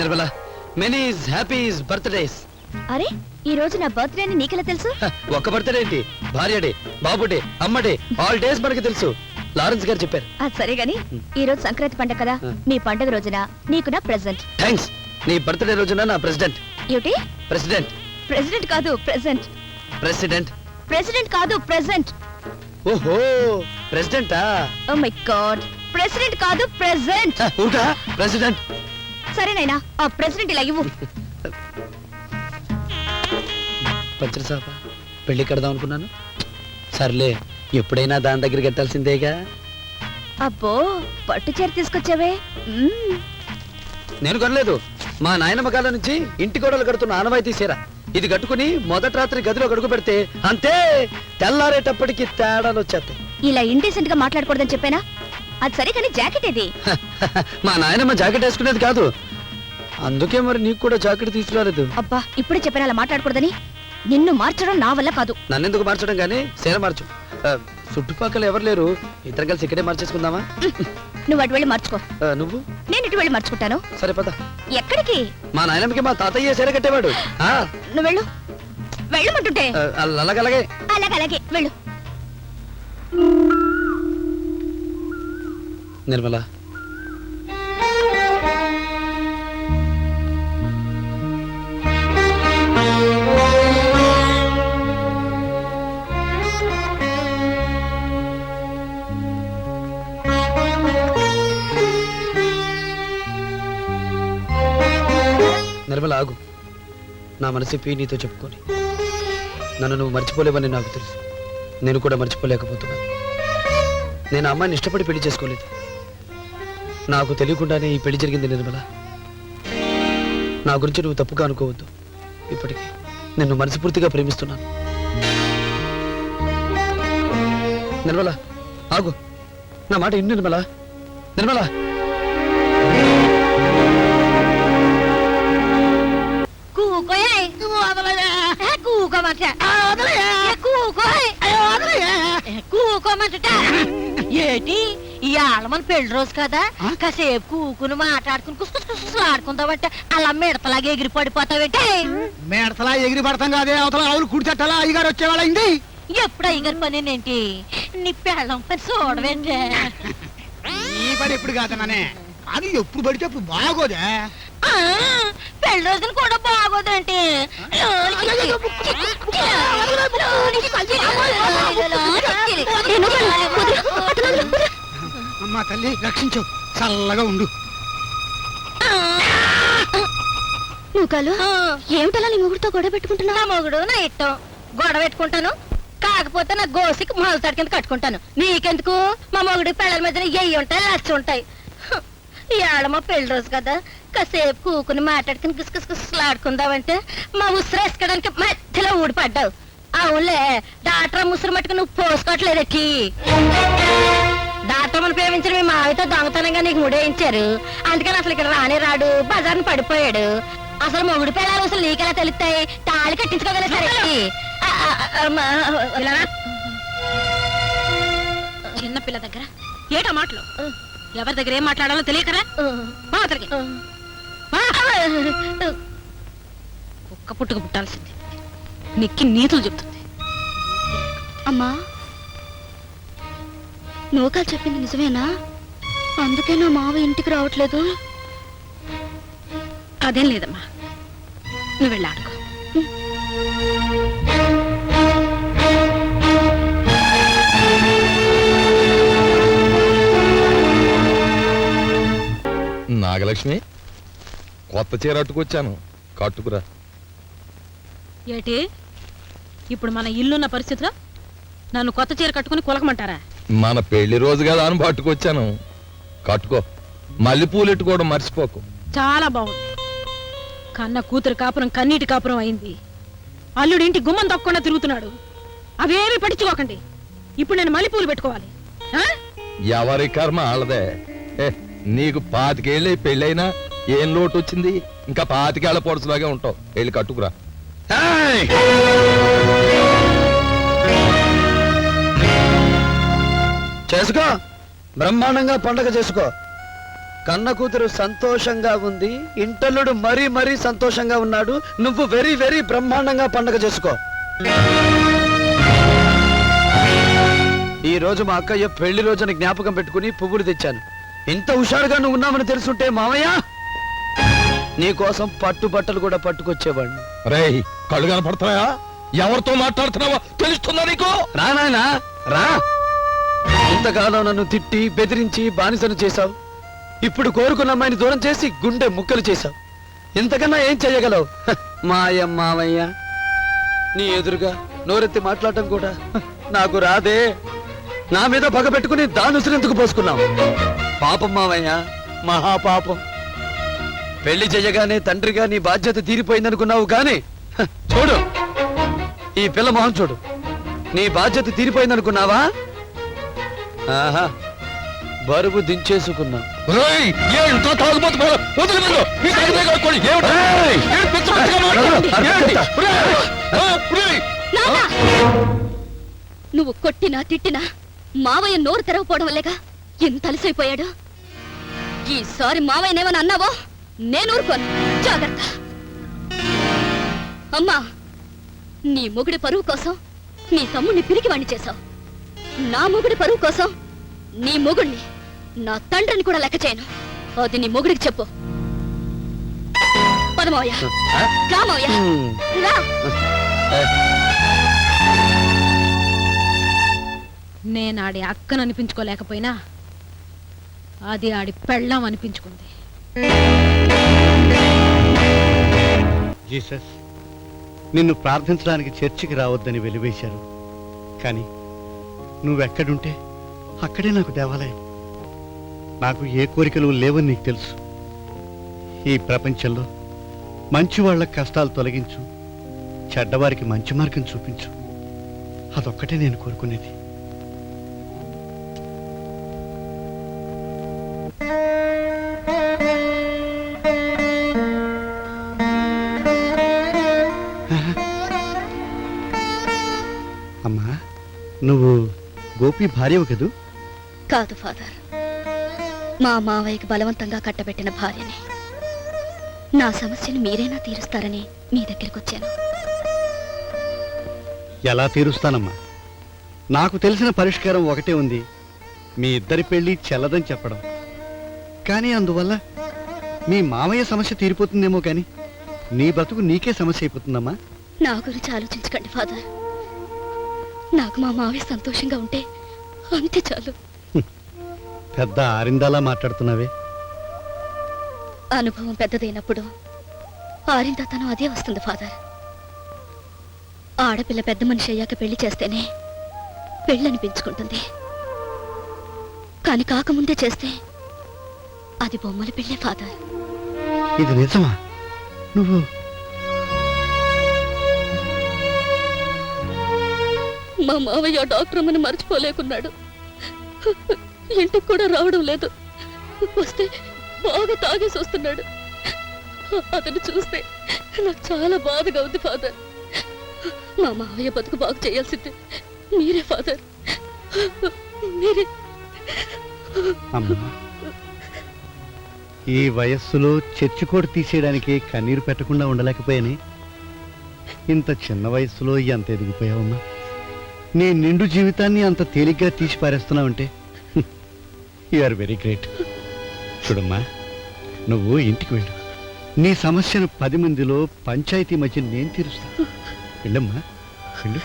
Nirmala many happy birthdays. అరే ఈ రోజు నా బర్త్డే అని నీకెలా తెలుసు? ఒక్క బర్త్డే ఏంటి, భార్యడే, బాబుడే, అమ్మడే, ఆల్ డేస్ మనకి తెలుసు. లారెన్స్ గారు చెప్పారు. అది సరే గాని ఈ రోజు సంక్రాంతి పండగ కదా, నీ పండగ రోజున నీకు నా ప్రెజెంట్. థ్యాంక్స్. నీ బర్త్డే రోజున నా ప్రెసిడెంట్. ఏమిటి? ప్రెసిడెంట్. ప్రెసిడెంట్ కాదు ప్రెజెంట్. ప్రెసిడెంట్. ప్రెసిడెంట్ కాదు ప్రెజెంట్. ఓహో ప్రెసిడెంటా? ఓ మై గాడ్, ప్రెసిడెంట్ కాదు ప్రెజెంట్. ఊరుకా ప్రెసిడెంట్. సరేనైనా ఆ ప్రెసిడెంట్ ఇలా ఇవ్వు. పంచరసాప పెళ్లి కడదాం అనుకున్నాను. సర్లే, ఎప్పుడైనా దాని దగ్గర కట్టాల్సిందేగా. అబ్బో పట్టు చీర తీసుకొచ్చావే. నేను కొనలేదు, మా నాయనమ్మ కాలం నుంచి ఇంటి గోడలు కడుతున్న ఆనవాయితీ చీర. ఇది కట్టుకుని మొదటి రాత్రి గదిలో గడుగు పెడితే అంతే, తెల్లారేటప్పటికి తేడాలు వచ్చేస్తాయి. ఇలా ఇండీసెంట్ గా మాట్లాడకూడదని చెప్పానా? అది సరే కానీ జాకెట్ ఇది. మా నాయనమ్మ జాకెట్ వేసుకునేది కాదు, అందుకే మరి నీకు కూడా జాకెట్ తీసుకురాలేదు. అబ్బా ఇప్పుడే చెప్పాను అలా మాట్లాడకూడదని. నిన్ను మార్చడం నా వల్ల కాదు. నన్నెందుకు మార్చడం గానీ చీర మార్చు. చుట్టుపక్కల ఎవరు లేరు, ఇద్దరు కలిసి ఇక్కడే మార్చేసుకుందామా? నువ్వు అటు వెళ్ళి మార్చుకో, నువ్వు నేను ఇటు వెళ్ళి మార్చుకుంటాను. సరే పద. ఎక్కడికి? మా నాయనమ్మకి మా తాతయ్య చీర కట్టేవాడు. నువ్వు వెళ్ళు. వెళ్ళమంటుంటే అలాగే అలాగే అలాగే వెళ్ళు. నిర్మల, నిర్మల ఆగు. నా మనసిప్పి నీతో చెప్పుకొని నన్ను నువ్వు మర్చిపోలేవని నాకు తెలుసు. నేను కూడా మర్చిపోలేకపోతున్నాను. నేను అమ్మాయిని ఇష్టపడి పెళ్లి చేసుకోలేదు. నాకు తెలియకుండానే ఈ పెళ్లి జరిగింది నిర్మల. నా గురించి నువ్వు తప్పుగా అనుకోవద్దు. ఇప్పటికీ నిన్ను మనస్ఫూర్తిగా ప్రేమిస్తున్నాను. నిర్మల ఆగు, నా మాట ఇన్ని. నిర్మల, నిర్మల. ఏటి ఇవాళ మన పెళ్లి రోజు కదా, కాసేపు కూకుని మాట్లాడుకుని ఆడుకుందామంటే అలా మిడతలాగా ఎగిరి పడిపోతావేంటి? మిడతలా ఎగిరి పడతాం కాదే, అవతల ఆవులు కుడితట్టాలా అయ్యగారు వచ్చేవాళ్ళైంది. ఎప్పుడు అయ్యగారి పని ఏంటి? నీ పెళ్ళం పని చూడవేంటే. ఈ పని ఎప్పుడు కాదన్నానే, అది ఎప్పుడు పడితే అప్పుడు బాగోదే. పెళ్లి రోజులు కూడా బాగోదేంటి? అమ్మా తల్లి రక్షించు, చల్లగా ఉండు. నువ్వు కాలు ఏమిటలా నీ మొగుడుతో గొడవ పెట్టుకుంటున్నా? నా మొగుడు నా ఇష్టం, గొడవ పెట్టుకుంటాను. కాకపోతే నా గోసికి మొలతాడి కింద కట్టుకుంటాను. నీకెందుకు? మా మొగుడి పెళ్ళల మధ్యన ఎయ్యి ఉంటాయి, లచ్చ ఉంటాయి. ఇవాళ మా పెళ్లి రోజు కదా, కాసేపు కూకుని మాట్లాడుకుని గుసగుసలాడుకుందామంటే మా ఉసిరు వేసుకోవడానికి మధ్యలో ఊడిపడ్డావు. అవునులే, డాక్టర్ ముసురు మట్టుకు నువ్వు పోసుకోవట్లేదెక్కి. డాక్టర్ని ప్రేమించిన మీ మావితో దొంగతనంగా నీకు ముడేయించారు. అందుకని అసలు ఇక్కడ రానే రాడు, బజార్ని పడిపోయాడు. అసలు మొగుడు పిల్లలు అసలు నీకెలా తెలుస్తాయి? తాళి కట్టించుకోగలరు సరే. చిన్నపిల్ల దగ్గర ఏటో మాటలు, ఎవరి దగ్గర ఏం మాట్లాడాలో తెలియకరా? కుక్క పుట్టుకు పుట్టాల్సింది, నెక్కి నీతులు చెప్తుంది. అమ్మా నూకాలు చెప్పింది నిజమేనా? అందుకే నా మావ ఇంటికి రావట్లేదు. అదేం లేదమ్మా, నువ్వు వెళ్ళి ఆడుకో. నాగలక్ష్మి, కొత్త చీర అట్టుకొచ్చాను, కట్టుకురా. ఏటి ఇప్పుడు మన ఇల్లున్న పరిస్థితిలో నన్ను కొత్త చీర కట్టుకుని కులకమంటారా? మన పెళ్లి రోజు కదా అని పట్టుకొచ్చాను, కట్టుకో. మళ్ళీ పూలెట్టుకోవడం మర్చిపోకు. చాలా బాగుంది. కన్న కూతురు కాపురం కన్నీటి కాపురం అయింది. అల్లుడింటి గుమ్మం తప్పకుండా తిరుగుతున్నాడు. అవేమీ పట్టించుకోకండి. ఇప్పుడు నేను మళ్ళీ పూలు పెట్టుకోవాలి. ఎవరి కర్మ ఆళ్ళదే. నీకు 25 ఏళ్ళే పెళ్ళైనా ఏం లోటు వచ్చింది? ఇంకా 25 ఏళ్ల పొడుచులాగే ఉంటావు. వెళ్ళి కట్టుకురా. చేసుకో, బ్రహ్మాండంగా పండగ చేసుకో. కన్న కూతురు సంతోషంగా ఉంది, ఇంటల్లుడు మరీ మరీ సంతోషంగా ఉన్నాడు. నువ్వు వెరీ వెరీ బ్రహ్మాండంగా పండగ చేసుకో. ఈ రోజు మా అక్కయ్య పెళ్లి రోజున జ్ఞాపకం పెట్టుకుని పువ్వులు తెచ్చాను. ఇంత హుషారుగా నువ్వు ఉన్నామని తెలుసుంటే మావయ్య నీ కోసం పట్టు బట్టలు కూడా పట్టుకొచ్చేవాడిని. రేయ్, కళ్ళు కనపడుతున్నాయా? ఎవరితో మాట్లాడుతున్నావో తెలుస్తుందా నీకు? రా నాయనా రా. ఇంతకాలం నన్ను తిట్టి బెదిరించి బానిసను చేశావు. ఇప్పుడు కోరుకున్న అమ్మాయిని దూరం చేసి గుండె ముక్కలు చేశావు. ఇంతకన్నా ఏం చెయ్యగలవు? మాయ మావయ్య నీ ఎదురుగా నోరెత్తి మాట్లాడటం కూడా నాకు రాదే. నా మీద పగ పెట్టుకుని దానుసురెందుకు పోసుకున్నావు? పాపం మావయ్య, మహాపాపం. పెళ్లి చెయ్యగానే తండ్రిగా నీ బాధ్యత తీరిపోయిందనుకున్నావు కానీ చూడు ఈ పిల్ల మొహం చూడు. నీ బాధ్యత తీరిపోయిందనుకున్నావా? ఆహా, బరువు దించేసుకున్నా. రేయ్, ఏంటో తాగుబోతు పిల్ల. వదిలి వెళ్ళు. ఈ తాగుబోతు కడుక్కోండి. ఏమిటి? ఏంటి పిచ్చి పిచ్చిగా మాట్లాడుతున్నావు? ఏంటి? రేయ్, రేయ్. నాన్న! నువ్వు కొట్టినా తిట్టినా మావయ్య నోరు తెరవపోవడం వల్లేగా ఎంత అలసైపోయాడు. ఈసారి మావయ్యనేమని అన్నావో నేను ఊరుకోను. జాగ్రత్త. అమ్మా, నీ మొగుడి పరువు కోసం నీ తమ్ముడిని పిరికివాణ్ణి చేశావు. నా మొగుడి పరువు కోసం నీ మొగుడిని, నా తండ్రిని కూడా లెక్క చేయను. అది నీ మొగుడికి చెప్పు. పదమావయ్య, రా మావయ్య, రా. నేను ఆడి అక్కను అనిపించుకోలేకపోయినా అది ఆడి పెళ్ళం అనిపించుకుంది. జీసస్, నిన్ను ప్రార్థించడానికి చర్చికి రావద్దని వెలివేశారు. కానీ నువ్వెక్కడుంటే అక్కడే నాకు దేవాలయం. నాకు ఏ కోరికలు లేవని నీకు తెలుసు. ఈ ప్రపంచంలో మంచి వాళ్ళ కష్టాలు తొలగించు, చెడ్డవారికి మంచి మార్గం చూపించు. అదొక్కటే నేను కోరుకునేది. అమ్మా, నువ్వు గోపి భార్యవు కదూ? కాదు ఫాదర్, మా మావయ్యకి బలవంతంగా కట్టబెట్టిన భార్యని. నా సమస్యను మీరైనా తీరుస్తారని మీ దగ్గరికి వచ్చాను. ఎలా తీరుస్తానమ్మా? నాకు తెలిసిన పరిష్కారం ఒకటే ఉంది. మీ ఇద్దరి పెళ్లి చెల్లదని చెప్పడం. కానీ అందువల్ల మీ మామయ్య సమస్య తీరిపోతుందేమో కానీ నీ బతుకు నీకే సమస్య అయిపోతుందమ్మా. నా గురించి ఆలోచించకండి ఫాదర్. నాకు మా మావయ్య సంతోషంగా ఉంటే అంతే చాలు. పెద్ద ఆరిందాలా మాట్లాడుతున్నావే. అనుభవం పెద్దదైనప్పుడు ఆరిందతనం అదే వస్తుంది ఫాదర్. ఆడపిల్ల పెద్ద మనిషి అయ్యాక పెళ్లి చేస్తేనే పెళ్ళనిపించుకుంటుంది. కాని కాకముందే చేస్తే అది బొమ్మల పెళ్ళే ఫాదర్. ఇది నిజమా? నువ్వు మా మావయ్య డాక్టర్ అమ్మని మర్చిపోలేకున్నాడు. ఇంటికి కూడా రావడం లేదు. వస్తే బాగా తాగేసి వస్తున్నాడు. అతను చూస్తే నాకు చాలా బాధగా ఉంది ఫాదర్. మా మావయ్య బతుకు బాగు చేయాల్సిందే మీరే ఫాదర్, మీరే. అమ్మా, ఈ వయస్సులో చర్చి కోడి తీసేయడానికి కన్నీరు పెట్టకుండా ఉండలేకపోయాని. ఇంత చిన్న వయస్సులో ఎంత ఎదిగిపోయావమ్మా. నీ నిండు జీవితాన్ని అంత తేలిగ్గా తీసి పారేస్తున్నావంటే యు ఆర్ వెరీ గ్రేట్. చూడమ్మా, నువ్వు ఇంటికి వెళ్ళు. నీ సమస్యను 10 మందిలో పంచాయతీ మధ్య నేను తీరుస్తాను. వెళ్ళమ్మా, వెళ్ళు.